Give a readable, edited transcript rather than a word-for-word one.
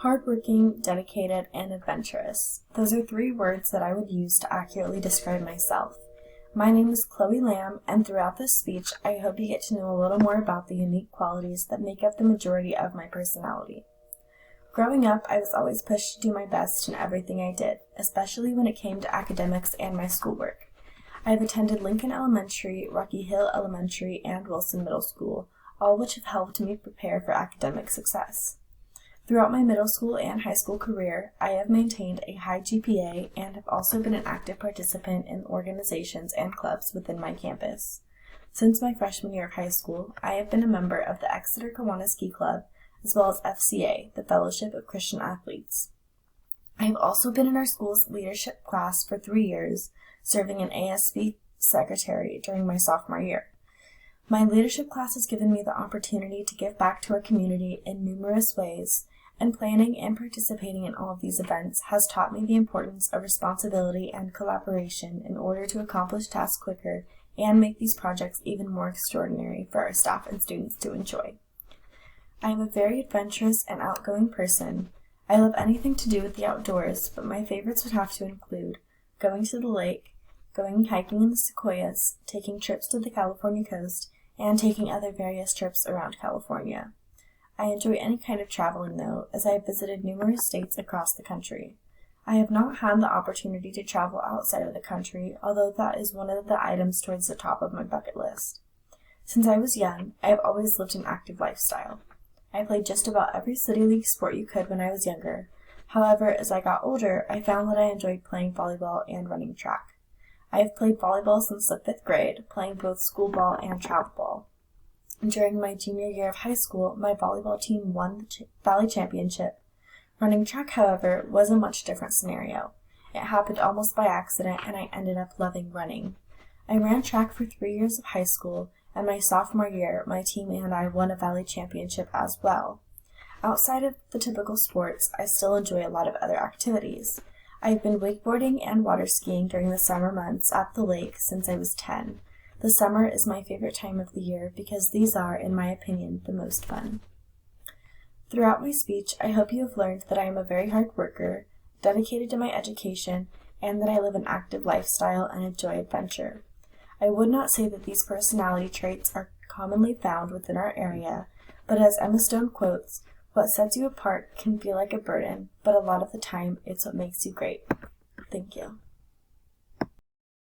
Hardworking, dedicated, and adventurous. Those are three words that I would use to accurately describe myself. My name is Chloe Lamb, and throughout this speech, I hope you get to know a little more about the unique qualities that make up the majority of my personality. Growing up, I was always pushed to do my best in everything I did, especially when it came to academics and my schoolwork. I have attended Lincoln Elementary, Rocky Hill Elementary, and Wilson Middle School, all which have helped me prepare for academic success. Throughout my middle school and high school career, I have maintained a high GPA and have also been an active participant in organizations and clubs within my campus. Since my freshman year of high school, I have been a member of the Exeter Kiwanis Ski Club, as well as FCA, the Fellowship of Christian Athletes. I have also been in our school's leadership class for 3 years, serving an ASB secretary during my sophomore year. My leadership class has given me the opportunity to give back to our community in numerous ways, and planning and participating in all of these events has taught me the importance of responsibility and collaboration in order to accomplish tasks quicker and make these projects even more extraordinary for our staff and students to enjoy. I am a very adventurous and outgoing person. I love anything to do with the outdoors, but my favorites would have to include going to the lake, going hiking in the sequoias, taking trips to the California coast, and taking other various trips around California. I enjoy any kind of traveling, though, as I have visited numerous states across the country. I have not had the opportunity to travel outside of the country, although that is one of the items towards the top of my bucket list. Since I was young, I have always lived an active lifestyle. I played just about every city league sport you could when I was younger. However, as I got older, I found that I enjoyed playing volleyball and running track. I have played volleyball since the 5th grade, playing both school ball and travel ball. During my junior year of high school, my volleyball team won the Valley Championship. Running track, however, was a much different scenario. It happened almost by accident, and I ended up loving running. I ran track for 3 years of high school, and my sophomore year, my team and I won a Valley Championship as well. Outside of the typical sports, I still enjoy a lot of other activities. I have been wakeboarding and water skiing during the summer months at the lake since I was 10. The summer is my favorite time of the year because these are, in my opinion, the most fun. Throughout my speech, I hope you have learned that I am a very hard worker, dedicated to my education, and that I live an active lifestyle and enjoy adventure. I would not say that these personality traits are commonly found within our area, but as Emma Stone quotes, "What sets you apart can feel like a burden, but a lot of the time it's what makes you great." Thank you.